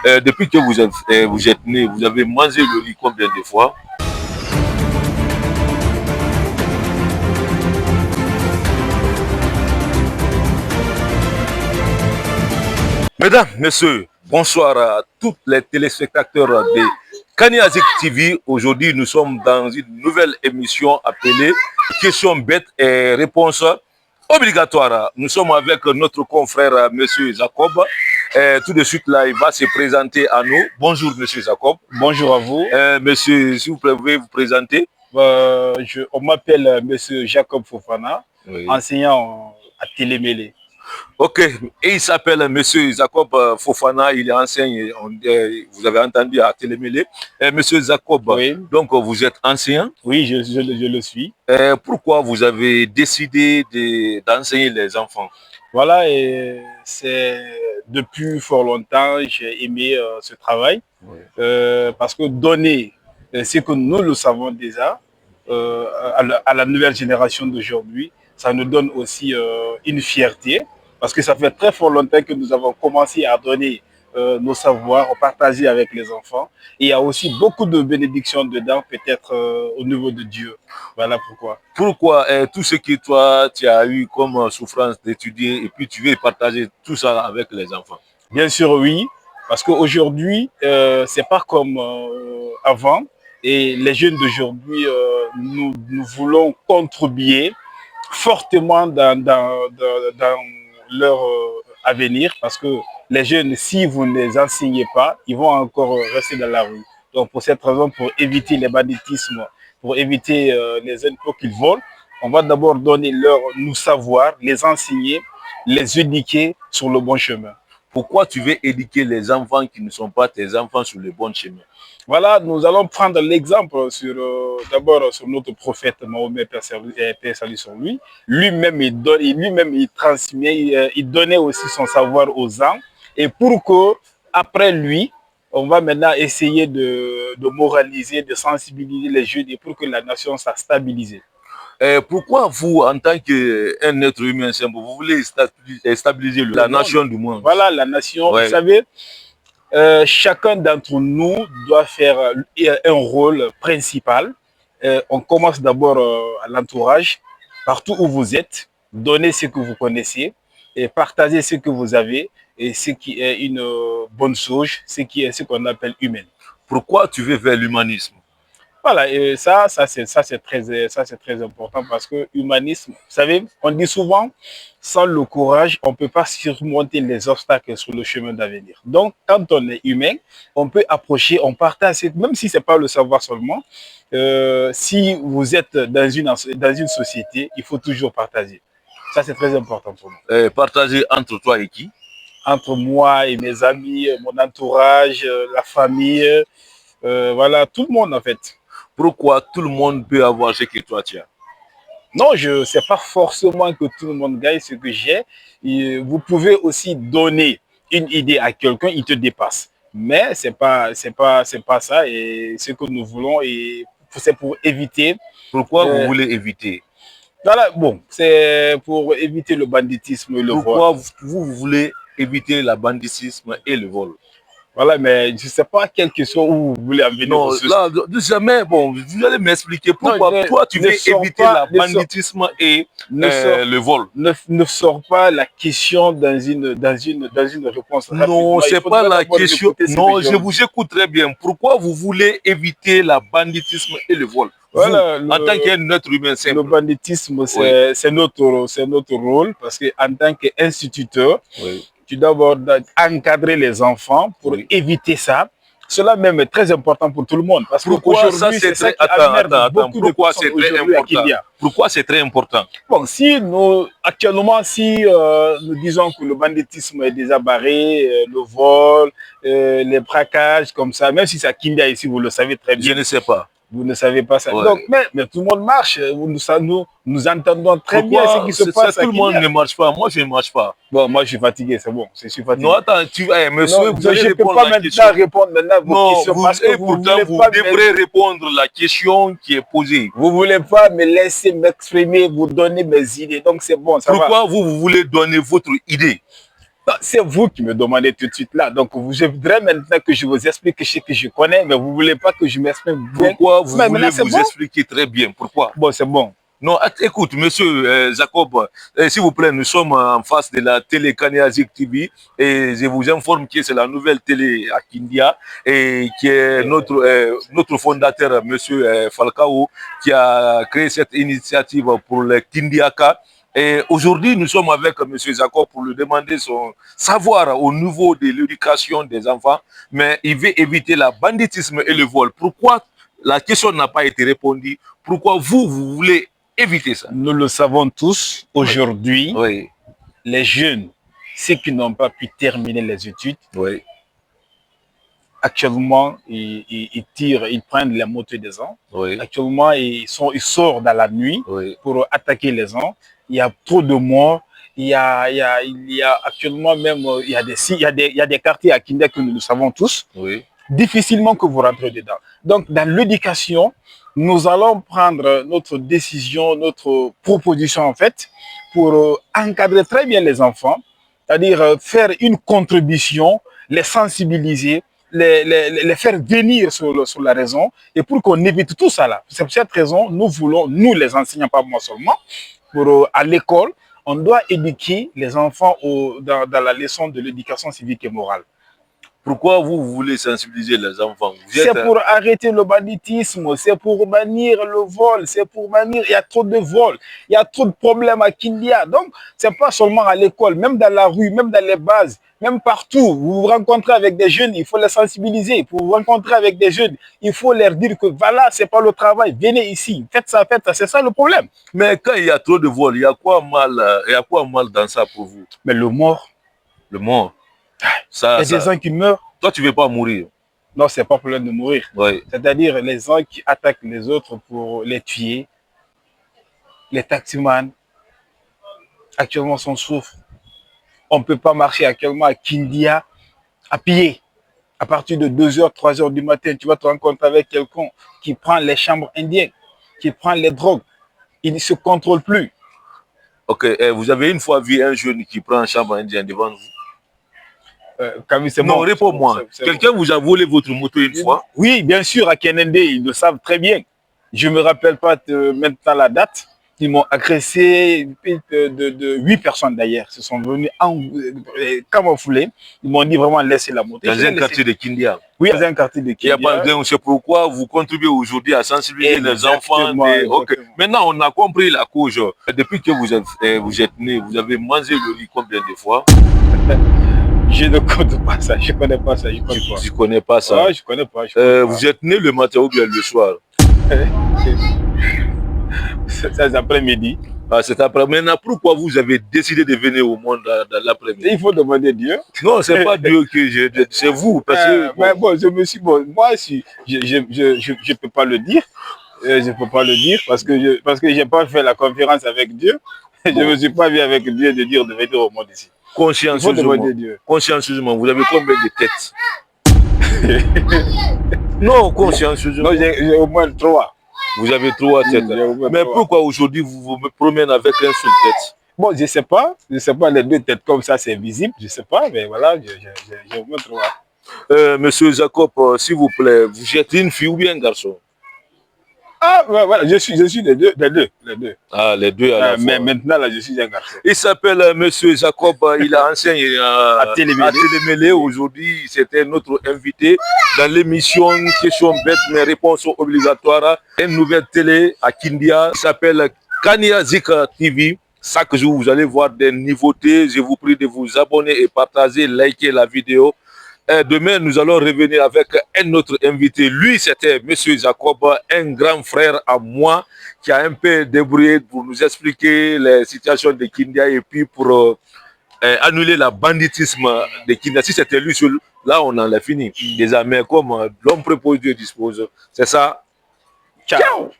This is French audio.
Depuis que vous êtes né, vous avez mangé le riz combien de fois? Mesdames, messieurs, bonsoir à tous les téléspectateurs de Kaniazik TV. Aujourd'hui, nous sommes dans une nouvelle émission appelée Questions bêtes et réponses obligatoires. Nous sommes avec notre confrère, Monsieur Jacob. Tout de suite, là, il va se présenter à nous. Bonjour, Monsieur Jacob. Bonjour à vous. Monsieur, si vous pouvez vous présenter. On m'appelle Monsieur Jacob Fofana, Oui. enseignant à Télémélé. Ok, et il s'appelle Monsieur Jacob Fofana, il enseigne, vous avez entendu à Télémélé. Monsieur Jacob, Oui. Donc vous êtes enseignant. Oui, je le suis. Pourquoi vous avez décidé d'enseigner les enfants? Voilà, et c'est depuis fort longtemps, j'ai aimé ce travail. Oui. Parce que donner ce que nous le savons déjà à la nouvelle génération d'aujourd'hui, ça nous donne aussi une fierté. Parce que ça fait très fort longtemps que nous avons commencé à donner nos savoirs, à partager avec les enfants. Et il y a aussi beaucoup de bénédictions dedans, peut-être au niveau de Dieu. Voilà pourquoi. Pourquoi tout ce que toi, tu as eu comme souffrance d'étudier et puis tu veux partager tout ça avec les enfants? Bien sûr, oui. Parce qu'aujourd'hui, c'est pas comme avant. Et les jeunes d'aujourd'hui, nous voulons contribuer fortement dans leur avenir, parce que les jeunes, si vous ne les enseignez pas, ils vont encore rester dans la rue. Donc pour cette raison, pour éviter les banditismes, pour éviter les impôts qu'ils volent, on va d'abord donner nos savoirs, les enseigner, les éduquer sur le bon chemin. Pourquoi tu veux éduquer les enfants qui ne sont pas tes enfants sur le bon chemin? Voilà, nous allons prendre l'exemple sur d'abord sur notre prophète Mahomet, Père salut sur lui. Lui-même, il transmet, il donnait aussi son savoir aux gens. Et pour que, après lui, on va maintenant essayer de moraliser, de sensibiliser les jeunes et pour que la nation soit stabilisée. Pourquoi vous, en tant qu'un être humain simple, vous voulez stabiliser la nation du monde? Voilà, la nation, Ouais. vous savez, chacun d'entre nous doit faire un rôle principal. On commence d'abord à l'entourage, partout où vous êtes, donnez ce que vous connaissez et partagez ce que vous avez et ce qui est une bonne chose, ce qu'on appelle humaine. Pourquoi tu veux vers l'humanisme? Voilà, et ça c'est très important parce que humanisme, vous savez, on dit souvent, sans le courage, on ne peut pas surmonter les obstacles sur le chemin d'avenir. Donc, quand on est humain, on peut approcher, on partage, même si ce n'est pas le savoir seulement, si vous êtes dans une société, il faut toujours partager. Ça, c'est très important pour nous. Partager entre toi et qui? Entre moi et mes amis, mon entourage, la famille, voilà, tout le monde en fait. Pourquoi tout le monde peut avoir ce que toi tu as? Non, je sais pas forcément que tout le monde gagne ce que j'ai. Vous pouvez aussi donner une idée à quelqu'un, il te dépasse. Mais c'est pas ça et ce que nous voulons et c'est pour éviter. Pourquoi vous voulez éviter? Voilà, bon, c'est pour éviter le banditisme et le vol. Pourquoi vous voulez éviter le banditisme et le vol? Voilà, mais je ne sais pas quelle question où vous voulez en venir. Non, là, jamais, bon, vous allez m'expliquer pourquoi non, toi tu veux éviter le banditisme et le vol. Ne sort pas la question dans une réponse rapide. Non, c'est pas la question. Non, je vous écoute très bien. Pourquoi vous voulez éviter le banditisme et le vol? Voilà, en tant qu'un être humain simple. Le banditisme, c'est notre rôle parce qu'en tant qu'instituteur, oui, tu dois encadrer les enfants pour éviter ça. Cela même est très important pour tout le monde. Parce pourquoi ça c'est très important? Pourquoi c'est très important? Pourquoi c'est très important? Bon, si nous, actuellement, si nous disons que le banditisme est déjà barré, le vol, les braquages comme ça, même si c'est à Kindia ici, vous le savez très bien. Je ne sais pas. Vous ne savez pas ça. Ouais. Donc, mais tout le monde marche. Nous entendons très bien ce qui se passe. Tout le monde ne marche pas. Moi, je ne marche pas. Bon, moi, je suis fatigué. C'est bon. Je suis fatigué. Non, attends, monsieur, vous allez répondre à la question. Je ne peux pas répondre maintenant vos questions. Parce que pourtant, vous devrez répondre à la question qui est posée. Vous ne voulez pas me laisser m'exprimer, vous donner mes idées. Donc, c'est bon. Pourquoi vous voulez donner votre idée? C'est vous qui me demandez tout de suite là. Donc, je voudrais maintenant que je vous explique ce que je connais, mais vous ne voulez pas que je m'exprime bien. Pourquoi vous Mais voulez maintenant, c'est vous bon. expliquer très bien? Pourquoi? Bon, c'est bon. Non, écoute, monsieur Jacob, s'il vous plaît, nous sommes en face de la télé Kaniazik TV et je vous informe que c'est la nouvelle télé à Kindia et qui est notre fondateur, monsieur Falcao, qui a créé cette initiative pour le Kindiaka. Et aujourd'hui, nous sommes avec monsieur Jacob pour lui demander son savoir au niveau de l'éducation des enfants, mais il veut éviter le banditisme et le vol. Pourquoi la question n'a pas été répondue? Pourquoi vous voulez éviter ça? Nous le savons tous, aujourd'hui, Oui. les jeunes, ceux qui n'ont pas pu terminer les études, Oui. actuellement, ils tirent, ils prennent les motos des gens. Oui. Actuellement, ils sortent dans la nuit Oui. pour attaquer les gens. Il y a trop de morts. Il y a actuellement même, il y a des quartiers à Kindia que nous le savons tous. Oui. Difficilement que vous rentrez dedans. Donc, dans l'éducation, nous allons prendre notre décision, notre proposition en fait, pour encadrer très bien les enfants, c'est-à-dire faire une contribution, les sensibiliser, les faire venir sur la raison, et pour qu'on évite tout ça là. C'est pour cette raison, nous voulons, nous les enseignants, pas moi seulement, à l'école, on doit éduquer les enfants dans la leçon de l'éducation civique et morale. Pourquoi vous voulez sensibiliser les enfants? C'est pour arrêter le banditisme, c'est pour bannir le vol, c'est pour bannir, il y a trop de vols, il y a trop de problèmes à Kindia. Donc, c'est pas seulement à l'école, même dans la rue, même dans les bases, même partout. Vous vous rencontrez avec des jeunes, il faut les sensibiliser. Pour vous rencontrer avec des jeunes, il faut leur dire que voilà, c'est pas le travail, venez ici, faites ça, c'est ça le problème. Mais quand il y a trop de vols, il y a quoi mal dans ça pour vous? Mais le mort. Le mort. Ça, il y a des gens qui meurent. Toi, tu ne veux pas mourir? Non, c'est pas problème de mourir. Oui. C'est-à-dire les gens qui attaquent les autres pour les tuer, les taximans, actuellement, on souffre. On ne peut pas marcher actuellement à Kindia à pied. À partir de 2h, 3h du matin, tu vas te rencontrer avec quelqu'un qui prend les chambres indiennes, qui prend les drogues. Il ne se contrôle plus. Ok, vous avez une fois vu un jeune qui prend une chambre indienne devant vous? Camille, c'est non, bon. réponds-moi. Quelqu'un vous a volé votre moto une fois? Oui, bien sûr, à Kenende, ils le savent très bien. Je ne me rappelle pas maintenant la date. Ils m'ont agressé de 8 personnes d'ailleurs. Ils se sont venus camoufler. Ils m'ont dit vraiment laisser la moto. Dans un quartier de Kindia? Oui, dans un quartier de Kindia. C'est pourquoi vous contribuez aujourd'hui à sensibiliser les enfants. Okay. Maintenant, on a compris la cause. Depuis que vous êtes né, vous avez mangé le riz combien de fois? Je ne compte pas ça, je ne connais pas ça. Je ne connais pas ça. Ouais, je connais pas. Vous êtes né le matin ou bien le soir? C'est après-midi. Ah, c'est après-midi. Maintenant, pourquoi vous avez décidé de venir au monde dans l'après-midi? Il faut demander Dieu. Non, c'est pas Dieu que c'est vous. Parce que, mais bon, je me suis moi, si je peux pas le dire. Je peux pas le dire parce que j'ai pas fait la conférence avec Dieu. Je me suis pas vu avec Dieu de dire de venir au monde ici. Consciencieusement, vous avez combien de têtes? Non, consciencieusement. Non, j'ai au moins 3. Vous avez 3 têtes. Mais pourquoi aujourd'hui vous vous promenez avec un seul tête? Bon, je sais pas, les 2 têtes comme ça c'est visible, je sais pas, mais voilà, j'ai au moins 3. Monsieur Jacob, s'il vous plaît, vous êtes une fille ou bien un garçon? Ah, voilà, je suis les deux. Ah, les deux à la fois. Mais maintenant, là, je suis un garçon. Il s'appelle monsieur Jacob, il a enseigné à Télémélé. Aujourd'hui, c'était notre invité dans l'émission Questions bêtes mais réponses obligatoires. Une nouvelle télé à Kindia s'appelle Kaniazik TV. Chaque jour, vous allez voir des nouveautés. Je vous prie de vous abonner et partager, liker la vidéo. Demain, nous allons revenir avec un autre invité. Lui, c'était monsieur Jacob, un grand frère à moi qui a un peu débrouillé pour nous expliquer les situations de Kindia et puis pour annuler le banditisme de Kindia. Si c'était lui seul, là, on en a fini. Désormais, comme l'homme propose, Dieu dispose. C'est ça. Ciao.